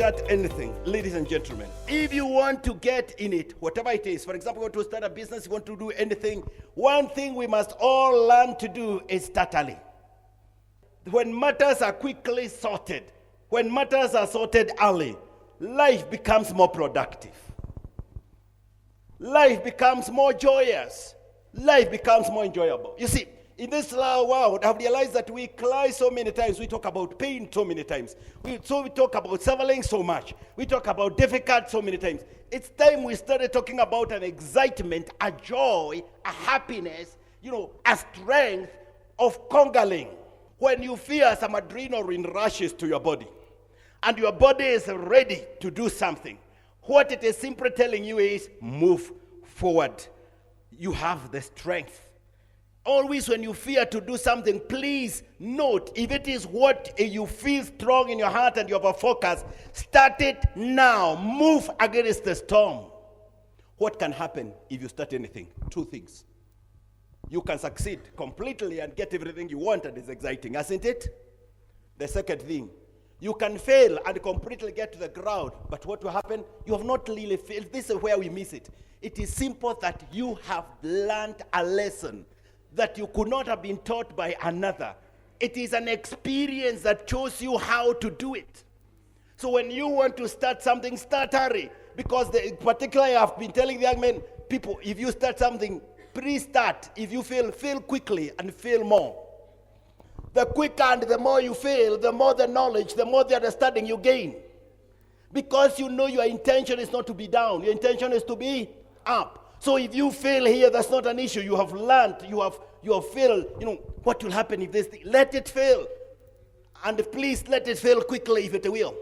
start anything, ladies and gentlemen, if you want to get in it, whatever it is, for example, you want to start a business, you want to do anything, one thing we must all learn to do is start early. When matters are quickly sorted, when matters are sorted early, life becomes more productive. Life becomes more joyous. Life becomes more enjoyable. You see, in this world, I've realized that we cry so many times. We talk about pain so many times. We talk about suffering so much. We talk about difficult so many times. It's time we started talking about an excitement, a joy, a happiness, a strength of conquering. When you feel some adrenaline rushes to your body, and your body is ready to do something, what it is simply telling you is move forward. You have the strength. Always when you fear to do something, please note, if it is what you feel strong in your heart and you have a focus, start it now. Move against the storm. What can happen if you start anything? Two things. You can succeed completely and get everything you want, and it's exciting, isn't it? The second thing, you can fail and completely get to the ground, but what will happen? You have not really failed. This is where we miss it. It is simple that you have learned a lesson that you could not have been taught by another. It is an experience that shows you how to do it. So when you want to start something, start early. Because particularly I've been telling the young men, people, if you start something, please start. If you fail quickly and fail more. The quicker and the more you fail, the more the knowledge, the more the understanding you gain. Because you know your intention is not to be down. Your intention is to be up. So if you fail here, that's not an issue. You have learned, you have failed. What will happen if this thing? Let it fail. And please let it fail quickly if it will.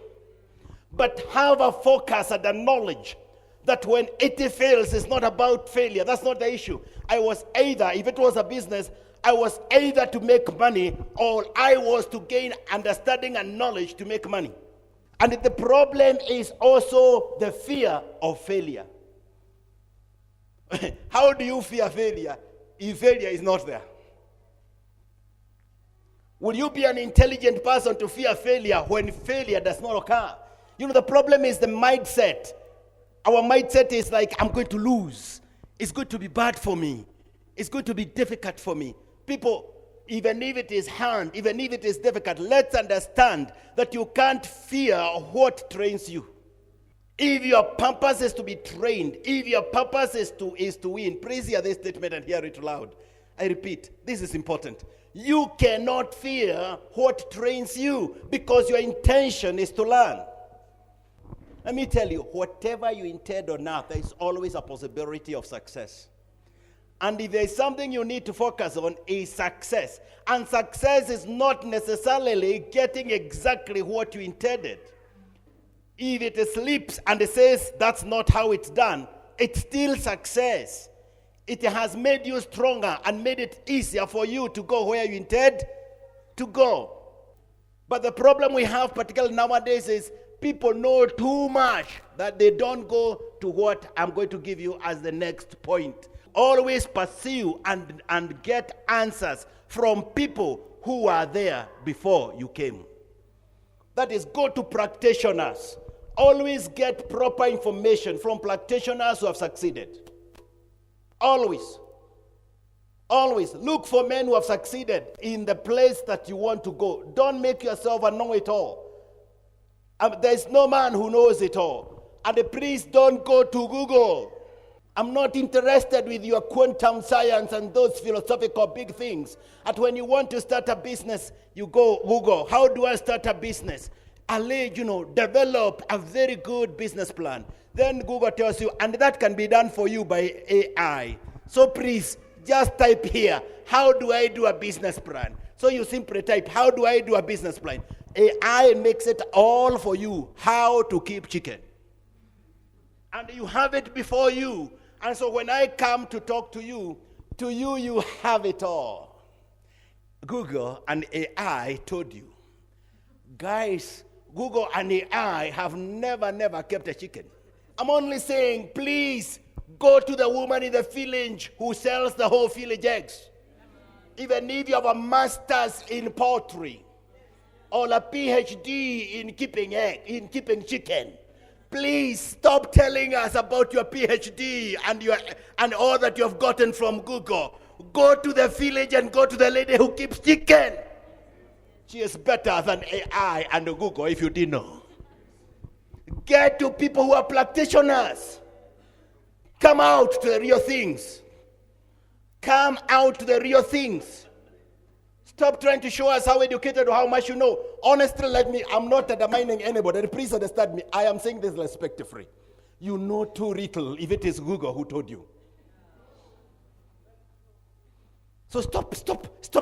But have a focus and a knowledge that when it fails, it's not about failure. That's not the issue. If it was a business, I was either to make money or I was to gain understanding and knowledge to make money. And the problem is also the fear of failure. How do you fear failure if failure is not there? Will you be an intelligent person to fear failure when failure does not occur? The problem is the mindset. Our mindset is like, I'm going to lose. It's going to be bad for me. It's going to be difficult for me. People, even if it is hard, even if it is difficult, let's understand that you can't fear what trains you. If your purpose is to be trained, if your purpose is to win, please hear this statement and hear it loud. I repeat, this is important. You cannot fear what trains you because your intention is to learn. Let me tell you, whatever you intend on earth, there is always a possibility of success. And if there is something you need to focus on, is success. And success is not necessarily getting exactly what you intended. If it slips and it says that's not how it's done, it's still success. It has made you stronger and made it easier for you to go where you intend to go. But the problem we have, particularly nowadays, is people know too much that they don't go to what I'm going to give you as the next point. Always pursue and get answers from people who are there before you came. That is, go to practitioners. Always get proper information from practitioners who have succeeded. Always. Always look for men who have succeeded in the place that you want to go. Don't make yourself a know-it-all. There's no man who knows it all. And please don't go to Google. I'm not interested with your quantum science and those philosophical big things. And when you want to start a business, you go Google. How do I start a business? Develop a very good business plan. Then Google tells you, and that can be done for you by AI. So please, just type here, how do I do a business plan? So you simply type, how do I do a business plan? AI makes it all for you, how to keep chicken. And you have it before you. And so when I come to talk to you, you have it all. Google and AI told you. Guys, Google and AI have never kept a chicken. I'm only saying, please go to the woman in the village who sells the whole village eggs. Even if you have a master's in poultry, or a PhD in keeping chicken. Please stop telling us about your PhD and all that you have gotten from Google. Go to the village and go to the lady who keeps chicken. She is better than AI and Google, if you didn't know. Get to people who are practitioners. Come out to the real things. Come out to the real things. Stop trying to show us how educated or how much you know. Honestly, I'm not undermining anybody. Please understand me. I am saying this respectfully. You know too little if it is Google who told you. So stop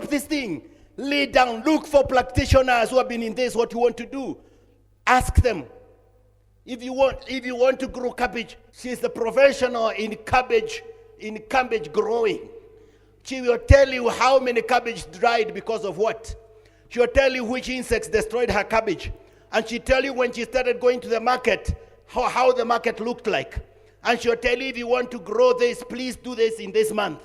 this thing. Lay down. Look for practitioners who have been in this, what you want to do. Ask them. If you want to grow cabbage, she's the professional in cabbage growing. She will tell you how many cabbage died because of what. She will tell you which insects destroyed her cabbage. And she'll tell you when she started going to the market, how the market looked like. And she'll tell you if you want to grow this, please do this in this month.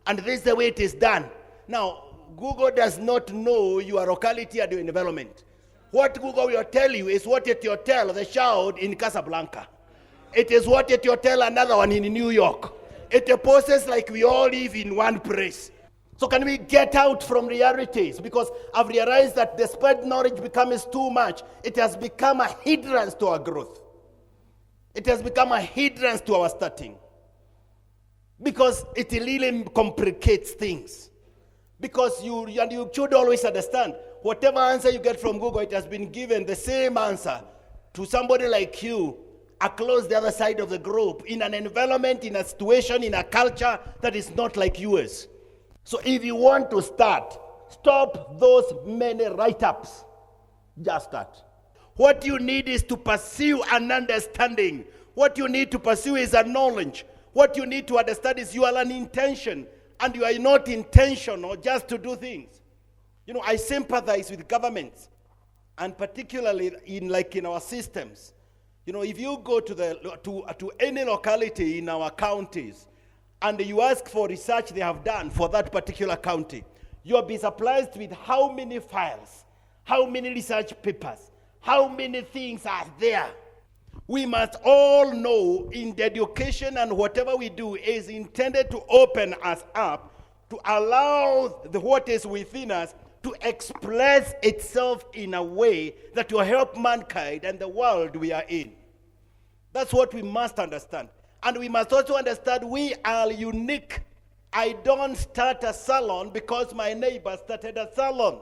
And this is the way it is done. Now, Google does not know your locality and your environment. What Google will tell you is what it will tell the child in Casablanca. It is what it will tell another one in New York. It's a process like we all live in one place. So can we get out from realities? Because I've realized that despite knowledge becomes too much, it has become a hindrance to our growth. It has become a hindrance to our starting. Because it really complicates things. Because you should always understand, whatever answer you get from Google, it has been given the same answer to somebody like you across the other side of the globe, in an environment, in a situation, in a culture that is not like yours. So if you want to start, stop those many write-ups. Just start. What you need is to pursue an understanding. What you need to pursue is a knowledge. What you need to understand is you are an intention, and you are not intentional just to do things. I sympathize with governments, and particularly in our systems. If you go to any locality in our counties and you ask for research they have done for that particular county, you'll be surprised with how many files, how many research papers, how many things are there. We must all know in the education and whatever we do is intended to open us up to allow what is within us to express itself in a way that will help mankind and the world we are in. That's what we must understand. And we must also understand we are unique. I don't start a salon because my neighbor started a salon.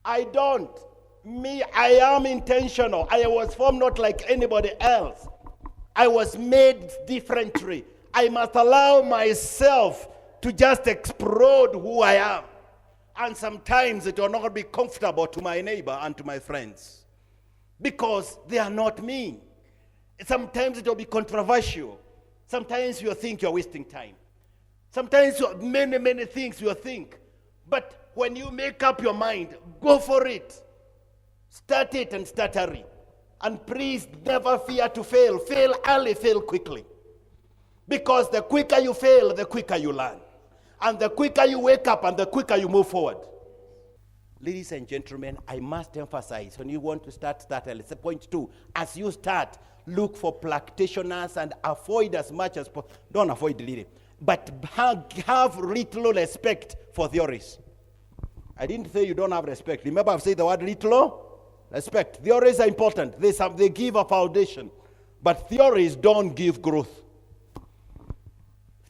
I don't. I am intentional. I was formed not like anybody else. I was made differently. I must allow myself to just explode who I am. And sometimes it will not be comfortable to my neighbor and to my friends because they are not me. Sometimes it will be controversial. Sometimes you'll think you're wasting time. Sometimes many things you'll think. But when you make up your mind, go for it. Start it and start early. And please never fear to fail. Fail early, fail quickly. Because the quicker you fail, the quicker you learn. And the quicker you wake up and the quicker you move forward. Ladies and gentlemen, I must emphasize, when you want to start early. It's point 2. As you start, look for practitioners and avoid as much as possible. Don't avoid leading. But have little respect for theories. I didn't say you don't have respect. Remember I've said the word little? Respect. Theories are important. They give a foundation. But theories don't give growth.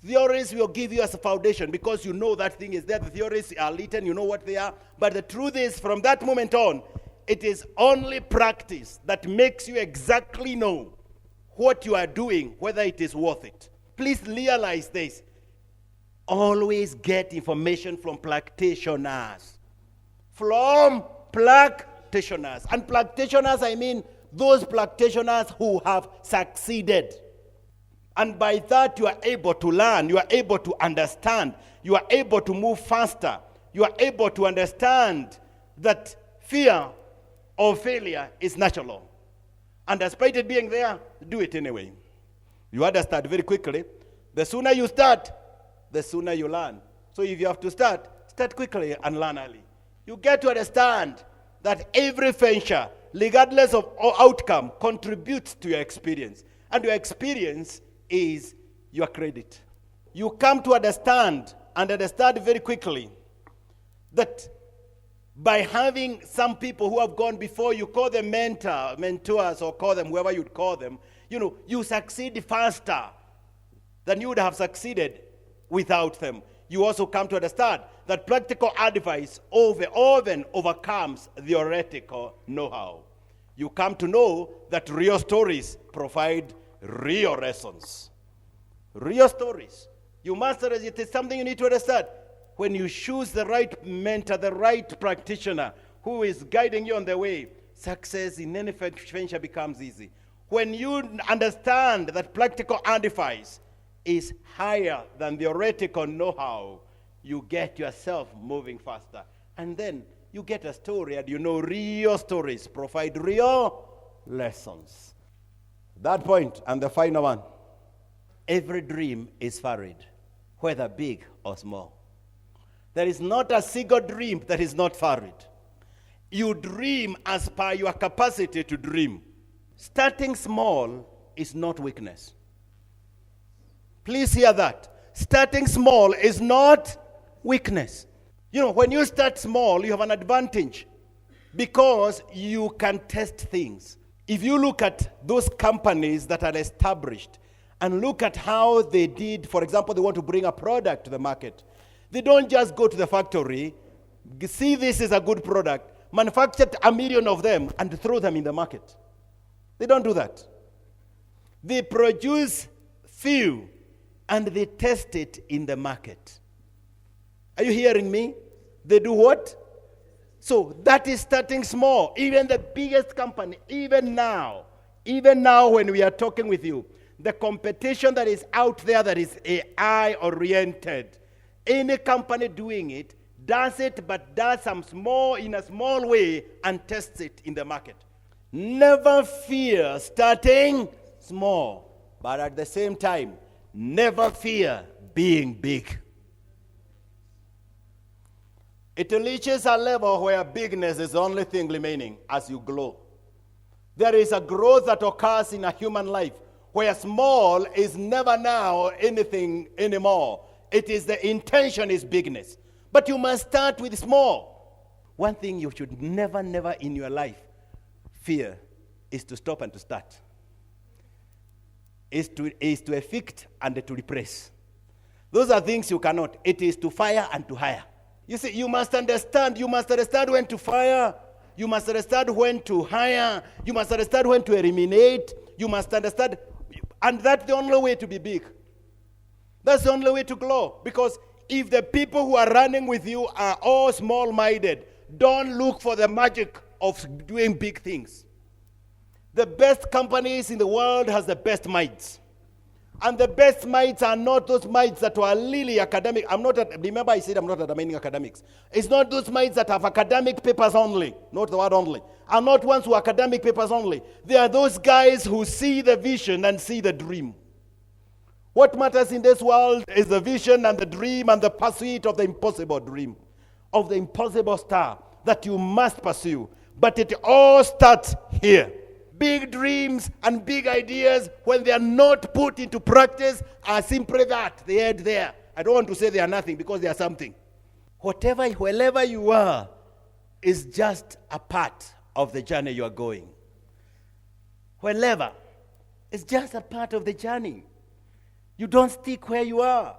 Theories will give you as a foundation because you know that thing is there. The theories are written, you know what they are. But the truth is, from that moment on, it is only practice that makes you exactly know what you are doing, whether it is worth it. Please realize this. Always get information from practitioners. From practitioners. And practitioners, I mean those practitioners who have succeeded. And by that, you are able to learn, you are able to understand, you are able to move faster, you are able to understand that fear of failure is natural. And despite it being there, do it anyway. You understand very quickly. The sooner you start, the sooner you learn. So if you have to start quickly and learn early. You get to understand that every venture, regardless of outcome, contributes to your experience. And your experience is your credit. You come to understand very quickly that by having some people who have gone before you, call them mentors, or call them whoever you'd call them, you succeed faster than you would have succeeded without them. You also come to understand that practical advice often overcomes theoretical know-how. You come to know that real stories provide real lessons. Real stories. You master it. It is something you need to understand. When you choose the right mentor, the right practitioner who is guiding you on the way, success in any venture becomes easy. When you understand that practical advice is higher than theoretical know-how, you get yourself moving faster. And then you get a story, and real stories provide real lessons. That point, and the final one. Every dream is varied, whether big or small. There is not a single dream that is not varied. You dream as per your capacity to dream. Starting small is not weakness. Please hear that. Starting small is not weakness. When you start small, you have an advantage because you can test things. If you look at those companies that are established and look at how they did, for example, they want to bring a product to the market. They don't just go to the factory, see this is a good product, manufacture 1 million of them and throw them in the market. They don't do that. They produce few and they test it in the market. Are you hearing me? They do what? So that is starting small. Even the biggest company, even now when we are talking with you, the competition that is out there that is AI oriented, any company doing it, does it, but does in a small way and tests it in the market. Never fear starting small, but at the same time, never fear being big. It reaches a level where bigness is the only thing remaining as you grow. There is a growth that occurs in a human life where small is never now anything anymore. It is the intention is bigness. But you must start with small. One thing you should never in your life fear is to stop and to start. Is to effect and to repress. Those are things you cannot. It is to fire and to hire. You see, you must understand when to fire. You must understand when to hire. You must understand when to eliminate. You must understand. And that's the only way to be big. That's the only way to grow. Because if the people who are running with you are all small-minded, don't look for the magic of doing big things. The best companies in the world has the best minds. And the best minds are not those minds that were really academic. Remember I said I'm not undermining academics. It's not those minds that have academic papers only, not the word only, are not ones who are academic papers only. They are those guys who see the vision and see the dream. What matters in this world is the vision and the dream and the pursuit of the impossible dream, of the impossible star that you must pursue. But it all starts here. Big dreams and big ideas, when they are not put into practice, are simply that. They end there. I don't want to say they are nothing because they are something. Wherever you are, is just a part of the journey you are going. Wherever, it's just a part of the journey. You don't stick where you are.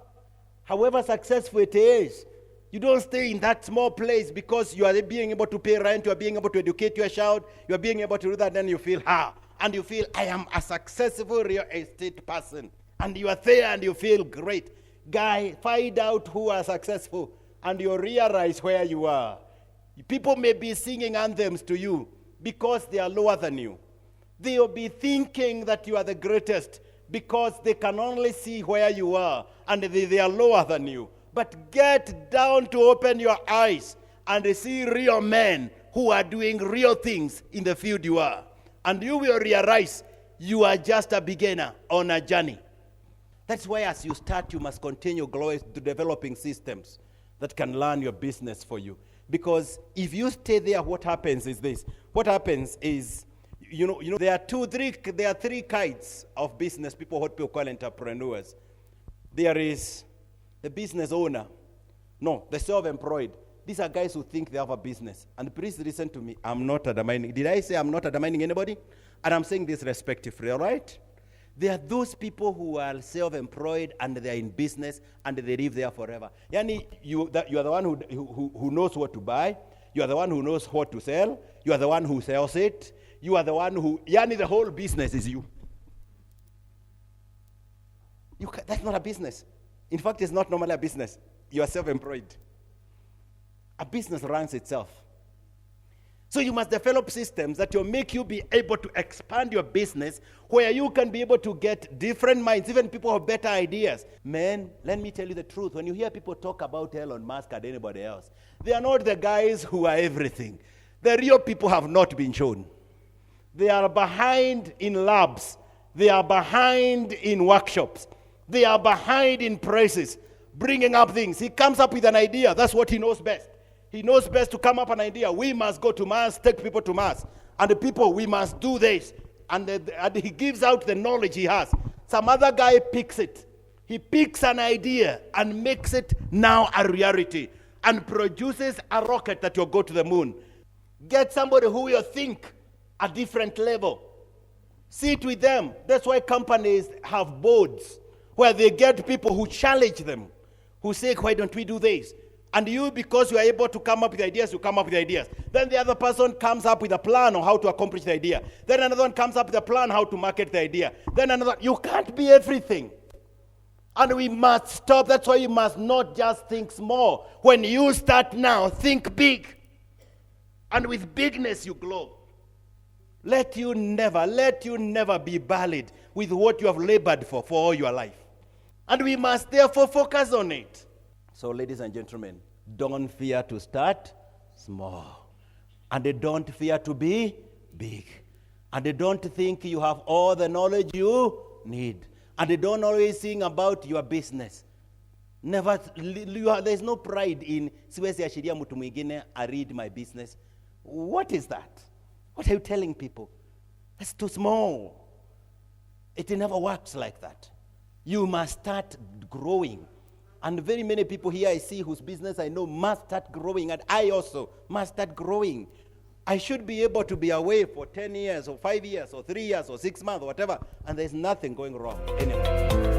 However successful it is, you don't stay in that small place because you are being able to pay rent, you are being able to educate your child, you are being able to do that, then you feel, and you feel, I am a successful real estate person. And you are there and you feel great. Guy, find out who are successful and you realize where you are. People may be singing anthems to you because they are lower than you. They will be thinking that you are the greatest because they can only see where you are and they are lower than you. But get down to open your eyes and see real men who are doing real things in the field you are. And you will realize you are just a beginner on a journey. That's why as you start, you must continue developing systems that can learn your business for you. Because if you stay there, what happens is this. What happens is, there are three kinds of business people, what people call entrepreneurs. There is the business owner. No, the self-employed. These are guys who think they have a business. And please listen to me. I'm not undermining. Did I say I'm not undermining anybody? And I'm saying this respectively, all right? There are those people who are self-employed and they're in business and they live there forever. Yani, you are the one who knows what to buy. You are the one who knows what to sell. You are the one who sells it. You are the one who, the whole business is you. That's not a business. In fact, it's not normally a business. You are self-employed. A business runs itself. So you must develop systems that will make you be able to expand your business, where you can be able to get different minds, even people who have better ideas. Man, let me tell you the truth. When you hear people talk about Elon Musk and anybody else, they are not the guys who are everything. The real people have not been shown. They are behind in labs. They are behind in workshops. They are behind in presses, bringing up things. He comes up with an idea. That's what he knows best. He knows best to come up with an idea. We must go to Mars, take people to Mars. And the people, we must do this. And he gives out the knowledge he has. Some other guy picks it. He picks an idea and makes it now a reality and produces a rocket that will go to the moon. Get somebody who will think a different level. Sit with them. That's why companies have boards where they get people who challenge them, who say, why don't we do this? And you, because you are able to come up with ideas, you come up with ideas. Then the other person comes up with a plan on how to accomplish the idea. Then another one comes up with a plan how to market the idea. Then another, you can't be everything. And we must stop. That's why you must not just think small. When you start now, think big. And with bigness, you glow. Let you never be bullied with what you have labored for all your life. And we must therefore focus on it. So, ladies and gentlemen, don't fear to start small. And don't fear to be big. And don't think you have all the knowledge you need. And don't always think about your business. There's no pride in, siwezi ashiria mtu mwingine, I read my business. What is that? What are you telling people? That's too small. It never works like that. You must start growing. And very many people here I see whose business I know must start growing, and I also must start growing. I should be able to be away for 10 years or 5 years or 3 years or 6 months or whatever, and there's nothing going wrong anyway.